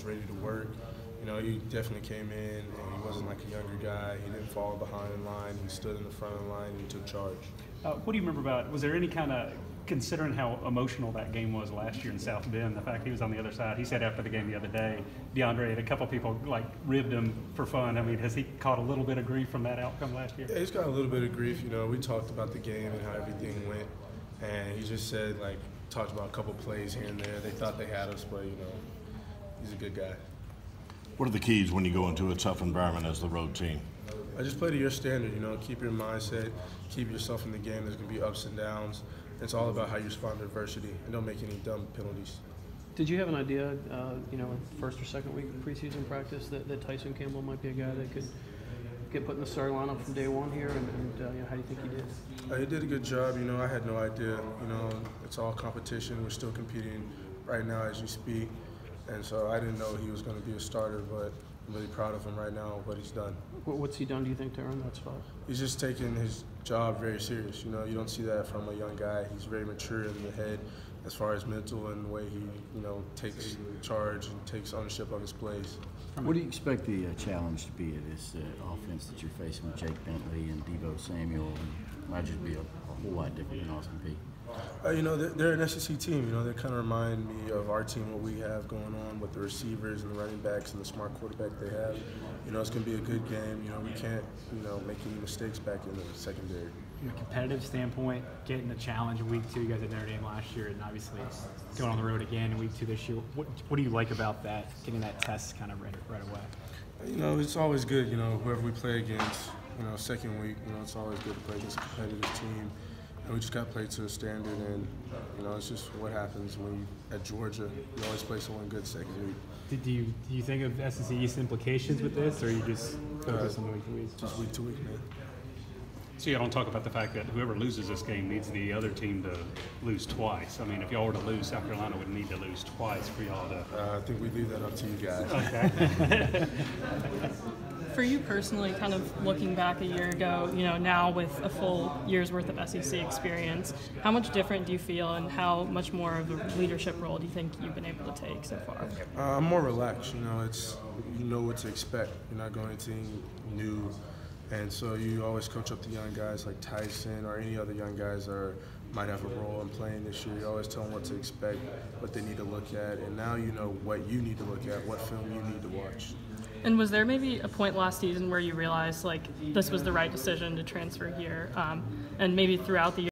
ready to work. You know, he definitely came in, and he wasn't like a younger guy. He didn't fall behind in line. He stood in the front of the line and took charge. What do you remember about, was there any kind of, considering how emotional that game was last year in South Bend, the fact he was on the other side, he said after the game the other day, DeAndre had a couple people like ribbed him for fun. I mean, has he caught a little bit of grief from that outcome last year? Yeah, he's got a little bit of grief. You know, we talked about the game and how everything went, and he just said, like, talked about a couple plays here and there. They thought they had us, but, you know, he's a good guy. What are the keys when you go into a tough environment as the road team? I just play to your standard, you know, keep your mindset, keep yourself in the game. There's going to be ups and downs. It's all about how you respond to adversity, and don't make any dumb penalties. Did you have an idea, you know, first or second week of preseason practice that Tyson Campbell might be a guy that could get put in the starting lineup from day one here, and you know, how do you think he did? He did a good job. You know, I had no idea. You know, it's all competition. We're still competing right now as you speak, and so I didn't know he was going to be a starter, but I'm really proud of him right now, what he's done. What's he done, do you think, to earn that spot? He's just taking his job very serious. You know, you don't see that from a young guy. He's very mature in the head as far as mental and the way he, you know, takes charge and takes ownership of his plays. What do you expect the challenge to be of this offense that you're facing with Jake Bentley and Deebo Samuel? And might just be a whole lot different than Austin Peay. You know, they're an SEC team. You know, they kind of remind me of our team, what we have going on with the receivers and the running backs and the smart quarterback they have. You know, it's going to be a good game. You know, we can't, you know, make any mistakes back in the secondary. From a competitive standpoint, getting the challenge in week 2, you guys at Notre Dame last year, and obviously going on the road again in week 2 this year. What do you like about that, getting that test kind of right away? You know, it's always good, you know, whoever we play against, you know, second week, you know, it's always good to play against a competitive team. And we just got to play to a standard, and, you know, it's just what happens when you, at Georgia, you always play someone good second week. Do you think of SEC East implications with this, or you just focus on week to week? Just week to week, man. So you don't talk about the fact that whoever loses this game needs the other team to lose twice. I mean, if y'all were to lose, South Carolina would need to lose twice for y'all to. I think we leave that up to you guys. Okay. For you personally, kind of looking back a year ago, you know, now with a full year's worth of SEC experience, how much different do you feel, and how much more of a leadership role do you think you've been able to take so far? I'm more relaxed. You know, you know what to expect. You're not going into anything new. And so you always coach up the young guys like Tyson or any other young guys that might have a role in playing this year. You always tell them what to expect, what they need to look at, and now you know what you need to look at, what film you need to watch. And was there maybe a point last season where you realized like this was the right decision to transfer here, and maybe throughout the year